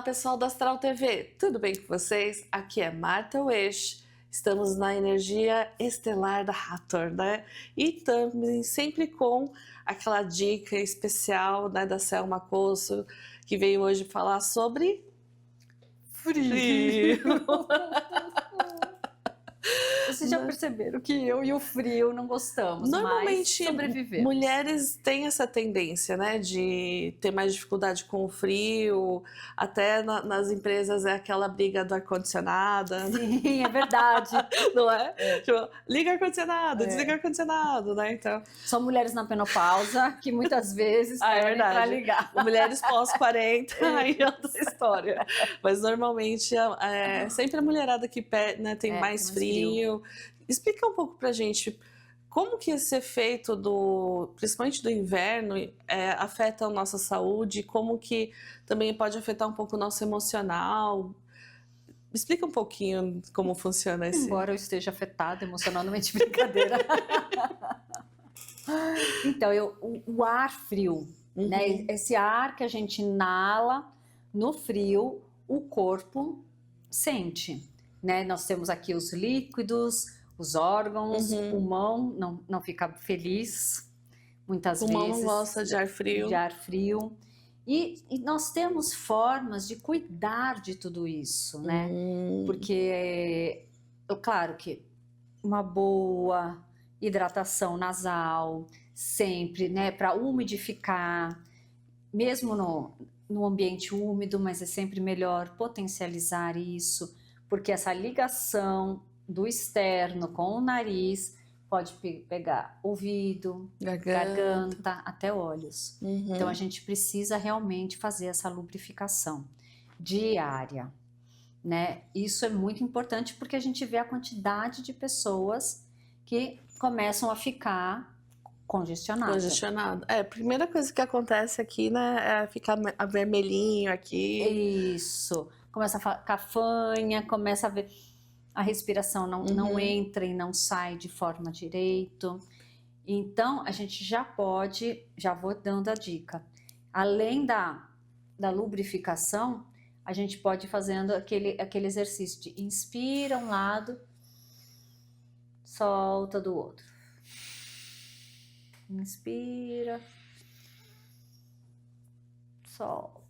Olá, pessoal da Astral TV, tudo bem com vocês? Aqui é Marta Wesh. Estamos na energia estelar da Hathor, né? E também sempre com aquela dica especial, né, da Selma Cosso, que veio hoje falar sobre frio. Vocês já perceberam que eu e o frio não gostamos, Normalmente, mas sobrevivemos. mulheres têm essa tendência, né, de ter mais dificuldade com o frio, até nas empresas é aquela briga do ar-condicionado. Sim, é verdade. Não é? Tipo, liga ar-condicionado, desliga ar-condicionado, né? Então, São mulheres na menopausa que muitas vezes é pedem para verdade. ligar. Mulheres pós-40, aí é outra história. Mas normalmente é sempre a mulherada que né, tem mais frio. Explica um pouco pra gente como que esse efeito principalmente do inverno, afeta a nossa saúde, como que também pode afetar um pouco o nosso emocional. Explica um pouquinho como funciona esse... Embora eu esteja afetada emocionalmente, brincadeira. Então, o ar frio, né? Esse ar que a gente inala no frio, o corpo sente, né? Nós temos aqui os líquidos, os órgãos, o pulmão não fica feliz, muitas vezes. O pulmão não gosta de ar frio. De ar frio. E nós temos formas de cuidar de tudo isso, né? Porque, claro que uma boa hidratação nasal, sempre, né? Para umidificar, mesmo no ambiente úmido, mas é sempre melhor potencializar isso, porque essa ligação do externo com o nariz pode pegar ouvido, garganta, até olhos. Então a gente precisa realmente fazer essa lubrificação diária, né? Isso é muito importante porque a gente vê a quantidade de pessoas que começam a ficar congestionadas. Congestionado. A primeira coisa que acontece aqui, né, é ficar vermelhinho aqui. Isso. Começa a ficar fanha, começa a ver a respiração não entra e não sai de forma direito. Então, a gente já vou dando a dica. Além da lubrificação, a gente pode ir fazendo aquele exercício de inspira um lado, solta do outro. Inspira, solta.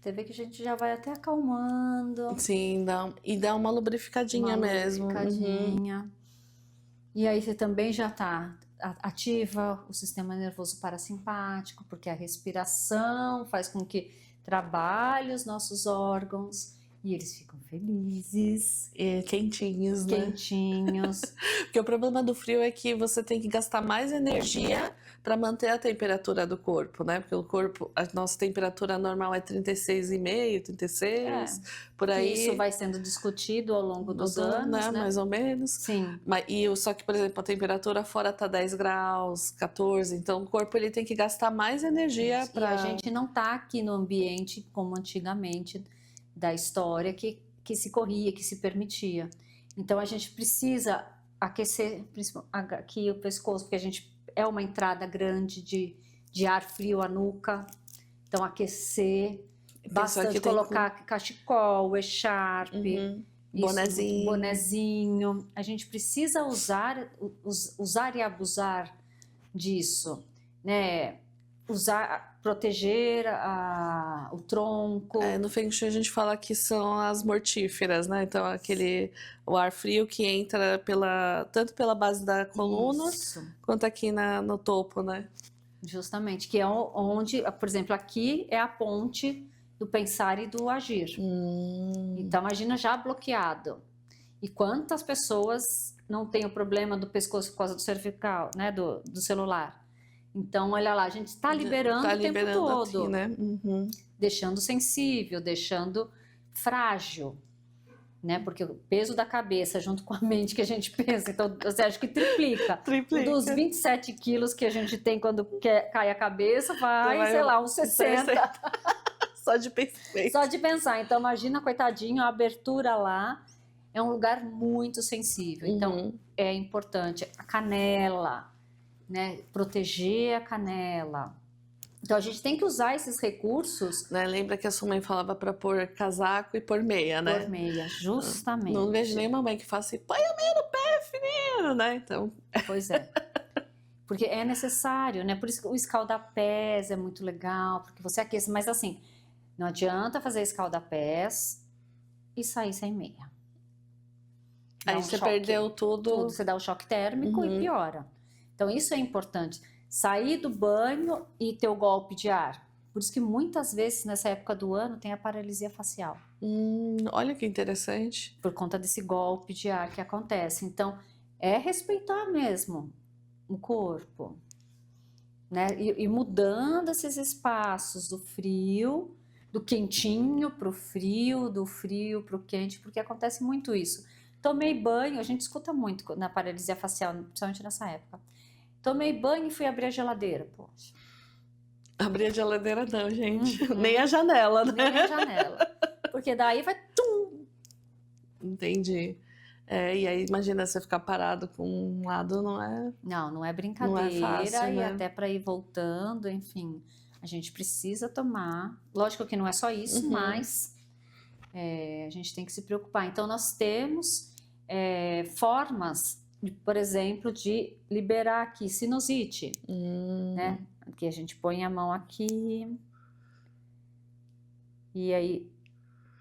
Você vê que a gente já vai até acalmando. Sim, dá uma lubrificadinha mesmo. Lubrificadinha. E aí você também já ativa o sistema nervoso parasimpático, porque a respiração faz com que trabalhe os nossos órgãos e eles ficam felizes. E quentinhos, né? Quentinhos. Porque o problema do frio é que você tem que gastar mais energia para manter a temperatura do corpo, né? Porque o corpo, a nossa temperatura normal é 36,5, 36, por aí. Isso vai sendo discutido ao longo dos anos, né? Mais ou menos. Sim. Só que, por exemplo, a temperatura fora tá 10 graus, 14, então o corpo ele tem que gastar mais energia para... E a gente não tá aqui no ambiente como antigamente da história que se corria, que se permitia. Então a gente precisa aquecer aqui o pescoço, porque a gente é uma entrada grande de ar frio à nuca. Então aquecer, bastante colocar cachecol, echarpe, bonezinho. A gente precisa usar e abusar disso, né? Proteger o tronco. No Feng Shui a gente fala que são as mortíferas, né? Então o ar frio que entra tanto pela base da coluna, quanto aqui no topo, né? Justamente, que é onde, por exemplo, aqui é a ponte do pensar e do agir. Então imagina já bloqueado. E quantas pessoas não têm o problema do pescoço por causa do cervical, né? Do celular. Então, olha lá, a gente está liberando o tempo todo, aqui, né? Deixando sensível, deixando frágil, né? Porque o peso da cabeça junto com a mente que a gente pensa, então você acha que triplica. Dos 27 quilos que a gente tem quando cai a cabeça, sei lá, uns 60. Só de pensar. Só de pensar. Então, imagina, coitadinho, a abertura lá é um lugar muito sensível. Então, é importante. A canela, né? Proteger a canela. Então a gente tem que usar esses recursos. Né? Lembra que a sua mãe falava para pôr casaco e pôr meia, né? Por meia, justamente. Não vejo nenhuma mãe que fala assim, põe a meia no pé, filhinho, né? Então... Pois é. Porque é necessário, né? Por isso que o escaldapés é muito legal, porque você aquece. Mas assim, não adianta fazer escaldapés e sair sem meia. Dá Aí um você choque. perdeu tudo. Você dá o choque térmico e piora. Então isso é importante. Sair do banho e ter o golpe de ar. Por isso que muitas vezes nessa época do ano tem a paralisia facial. Olha que interessante. Por conta desse golpe de ar que acontece. Então é respeitar mesmo o corpo, né? E mudando esses espaços do frio, do quentinho para o frio, do frio para o quente, porque acontece muito isso. Tomei banho, a gente escuta muito na paralisia facial, principalmente nessa época. Tomei banho e fui abrir a geladeira, poxa. Abrir a geladeira não, gente. Nem a janela, né? Nem a janela. Porque daí vai... Tum! Entendi. E aí, imagina você ficar parado com um lado, não é... Não é brincadeira. Não é fácil, e né? até para ir voltando, enfim. A gente precisa tomar. Lógico que não é só isso, mas a gente tem que se preocupar. Então, nós temos formas, por exemplo, de liberar aqui sinusite, né? Aqui a gente põe a mão aqui e aí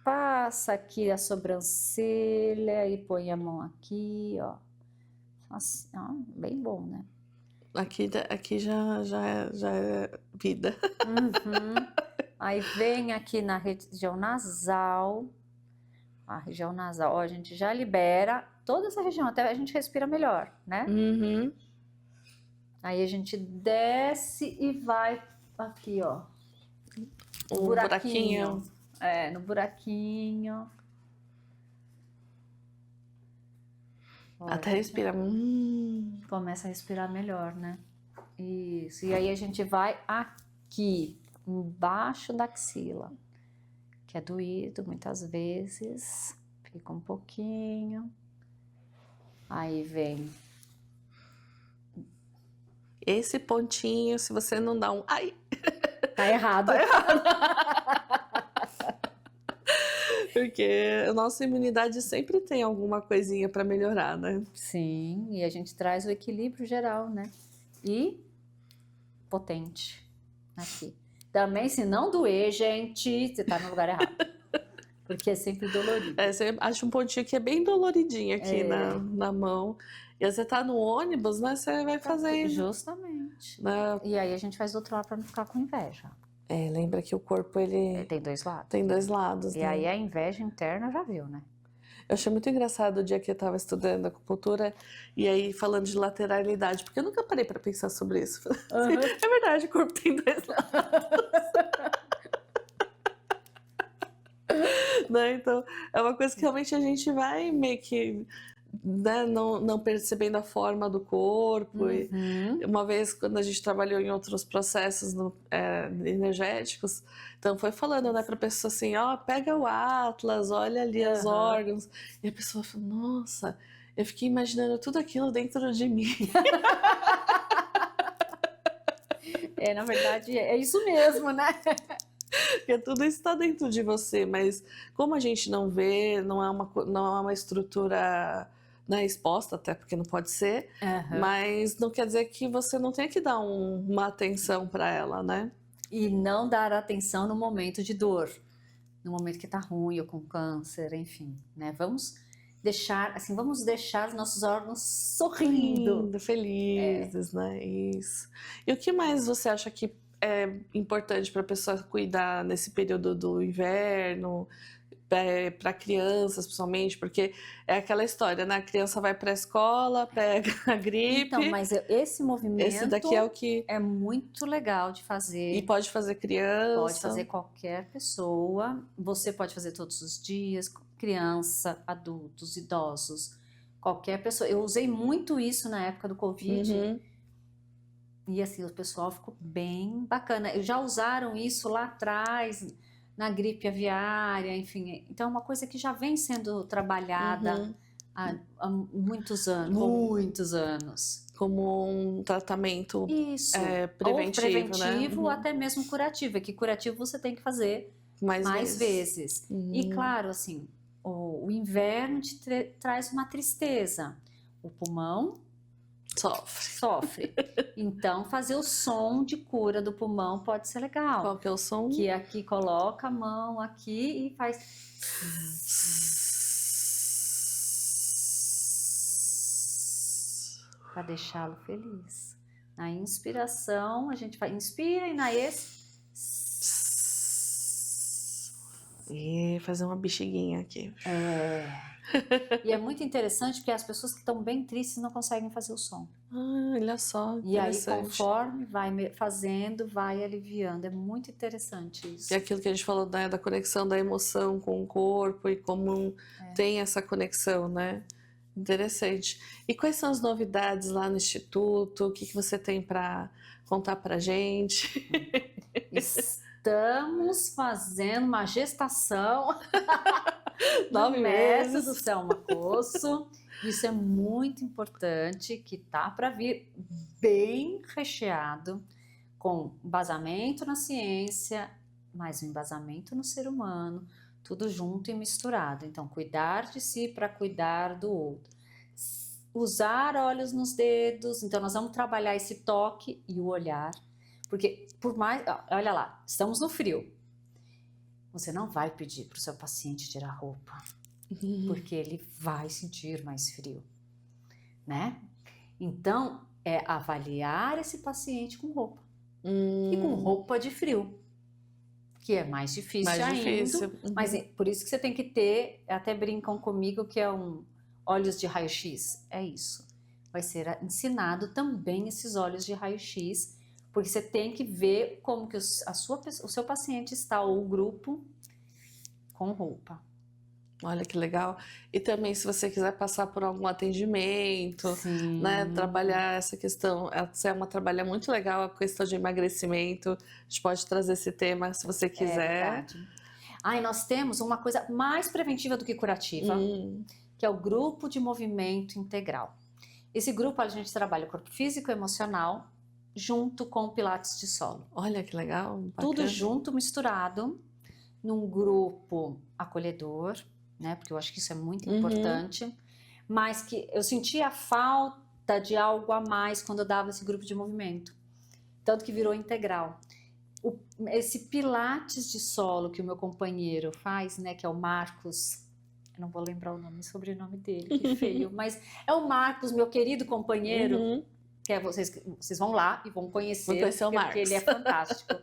passa aqui a sobrancelha e põe a mão aqui, ó. Assim, ó, bem bom, né? Aqui já é vida. Aí vem aqui na região nasal, a região nasal, ó, a gente já libera toda essa região, até a gente respira melhor, né? Aí a gente desce e vai aqui, ó. Um buraquinho. No buraquinho. Ó, Até respira. Começa a respirar melhor, né? Isso. E aí a gente vai aqui, embaixo da axila, que é doído muitas vezes. Fica um pouquinho. Aí vem. Esse pontinho, se você não dá um... Ai! Tá errado. Tá errado. Porque a nossa imunidade sempre tem alguma coisinha para melhorar, né? Sim, e a gente traz o equilíbrio geral, né? E potente aqui. Também, se não doer, gente, você tá no lugar errado. Porque é sempre dolorido. Você acha um pontinho que é bem doloridinho aqui na mão. E você tá no ônibus, né? Você vai fazendo. Justamente. Né? E aí a gente faz do outro lado para não ficar com inveja. Lembra que o corpo, ele... Tem dois lados. Tem dois lados, E né? aí a inveja interna já viu, né? Eu achei muito engraçado o dia que eu estava estudando acupuntura e aí falando de lateralidade, porque eu nunca parei para pensar sobre isso. É verdade, o corpo tem dois lados. Né? Então, é uma coisa que realmente a gente vai meio que... Né, não percebendo a forma do corpo. E uma vez, quando a gente trabalhou em outros processos energéticos, então foi falando, né, para a pessoa assim, ó, pega o atlas, olha ali os órgãos. E a pessoa falou, nossa, eu fiquei imaginando tudo aquilo dentro de mim. Na verdade, é isso mesmo, né? Porque tudo está dentro de você, mas como a gente não vê, não é uma estrutura... Né, exposta, até porque não pode ser, mas não quer dizer que você não tenha que dar uma atenção para ela, né? E não dar atenção no momento de dor, no momento que tá ruim ou com câncer, enfim, né? Vamos deixar os nossos órgãos sorrindo. Felizes, né? Isso. E o que mais você acha que é importante para a pessoa cuidar nesse período do inverno? Para crianças, principalmente, porque é aquela história, né? A criança vai para a escola, pega a gripe. Então, mas esse movimento esse daqui é o que é muito legal de fazer. E pode fazer criança. Pode fazer qualquer pessoa. Você pode fazer todos os dias, criança, adultos, idosos, qualquer pessoa. Eu usei muito isso na época do Covid. E assim, o pessoal ficou bem bacana. Já usaram isso lá atrás, na gripe aviária, enfim. Então é uma coisa que já vem sendo trabalhada há muitos anos. Como um tratamento Isso, preventivo, ou preventivo, ou né? até mesmo curativo. É que curativo você tem que fazer mais vezes. E claro, assim, o inverno te traz uma tristeza. O pulmão sofre. Então, fazer o som de cura do pulmão pode ser legal. Qual que é o som? Que aqui coloca a mão aqui e faz... para deixá-lo feliz. Na inspiração, a gente vai inspira e na E fazer uma bexiguinha aqui. E é muito interessante porque as pessoas que estão bem tristes não conseguem fazer o som. Olha só, e aí, conforme vai fazendo, vai aliviando. É muito interessante isso. E aquilo que a gente falou, né, da conexão da emoção com o corpo e como tem essa conexão, né? Interessante. E quais são as novidades lá no Instituto? O que você tem para contar para gente? Estamos fazendo uma gestação 9 meses do Selma Cosso. Isso é muito importante, que tá para vir bem recheado, com embasamento na ciência, mas um embasamento no ser humano, tudo junto e misturado. Então, cuidar de si para cuidar do outro. Usar olhos nos dedos. Então, nós vamos trabalhar esse toque e o olhar. Porque, por mais... Olha lá, estamos no frio. Você não vai pedir para o seu paciente tirar roupa, porque ele vai sentir mais frio, né? Então, é avaliar esse paciente com roupa. E com roupa de frio, que é mais difícil ainda. Mas por isso que você tem que ter, até brincam comigo que é olhos de raio-x. É isso. Vai ser ensinado também esses olhos de raio-x, porque você tem que ver como que o seu paciente está, ou o grupo, com roupa. Olha que legal. E também, se você quiser passar por algum atendimento, né, trabalhar essa questão. A Selma trabalha muito legal a questão de emagrecimento. A gente pode trazer esse tema se você quiser. E nós temos uma coisa mais preventiva do que curativa, que é o grupo de movimento integral. Esse grupo a gente trabalha o corpo físico e emocional, junto com o Pilates de solo. Olha que legal. Bacana. Tudo junto, misturado, num grupo acolhedor, né? Porque eu acho que isso é muito importante. Mas que eu sentia a falta de algo a mais quando eu dava esse grupo de movimento. Tanto que virou integral. Esse Pilates de solo que o meu companheiro faz, né? Que é o Marcos... Eu não vou lembrar o nome e sobrenome dele, que feio. Mas é o Marcos, meu querido companheiro... Que vocês vão lá e vão conhecer o Marcos. Porque ele é fantástico,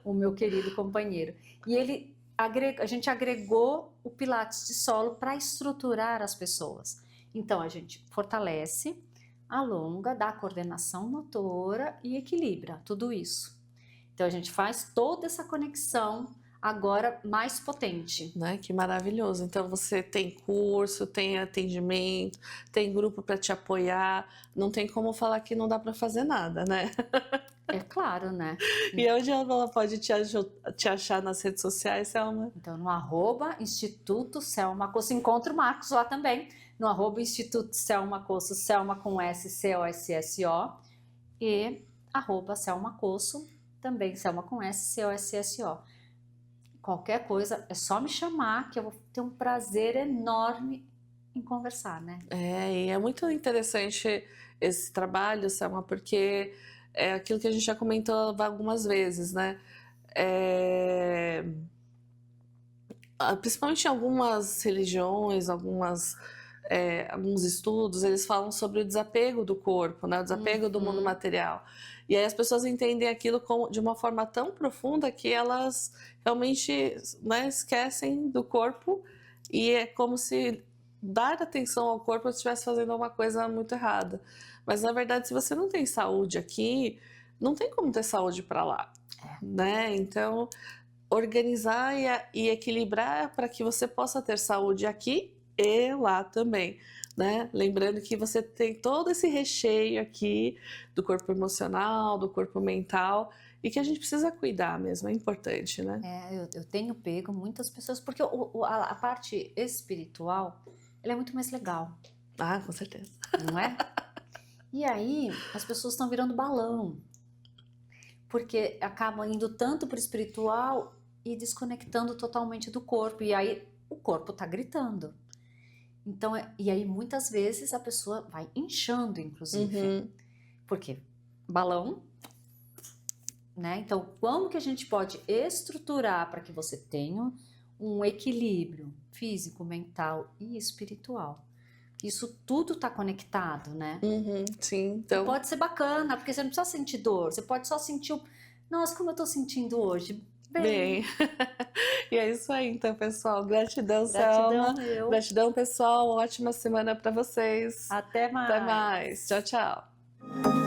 o meu querido companheiro. E a gente agregou o Pilates de solo para estruturar as pessoas. Então, a gente fortalece, alonga, dá coordenação motora e equilibra tudo isso. Então, a gente faz toda essa conexão agora mais potente. Né? Que maravilhoso. Então você tem curso, tem atendimento, tem grupo para te apoiar, não tem como falar que não dá para fazer nada, né? É claro, né? E onde ela pode te achar nas redes sociais, Selma? Então, no @Instituto Selma Cosso, encontra o Marcos lá também, no @Instituto Selma Cosso, Selma com S, C-O-S-S-O, e @Selma Cosso, também Selma com S, C-O-S-S-O. Qualquer coisa, é só me chamar que eu vou ter um prazer enorme em conversar, né? E é muito interessante esse trabalho, Selma, porque é aquilo que a gente já comentou algumas vezes, né? Principalmente em algumas religiões, alguns estudos, eles falam sobre o desapego do corpo, né? O desapego do mundo material. E aí as pessoas entendem aquilo de uma forma tão profunda que elas realmente, né, esquecem do corpo, e é como se dar atenção ao corpo estivesse fazendo alguma coisa muito errada. Mas na verdade, se você não tem saúde aqui, não tem como ter saúde para lá, né? Então, organizar e equilibrar para que você possa ter saúde aqui e lá também, né? Lembrando que você tem todo esse recheio aqui do corpo emocional, do corpo mental, e que a gente precisa cuidar mesmo, é importante, né? Eu tenho pego muitas pessoas, porque a parte espiritual, ela é muito mais legal. Ah, com certeza. Não é? E aí, as pessoas estão virando balão, porque acabam indo tanto para o espiritual e desconectando totalmente do corpo, e aí o corpo está gritando. Então, e aí muitas vezes a pessoa vai inchando, inclusive, porque balão, né? Então, como que a gente pode estruturar para que você tenha um equilíbrio físico, mental e espiritual? Isso tudo está conectado, né? Sim, então... E pode ser bacana, porque você não precisa sentir dor, você pode só sentir o... Nossa, como eu tô sentindo hoje. Bem. E é isso aí, então, pessoal. Gratidão, Gratidão, Selma. eu. Gratidão, pessoal. Ótima semana para vocês. Até mais. Até mais. Tchau, tchau.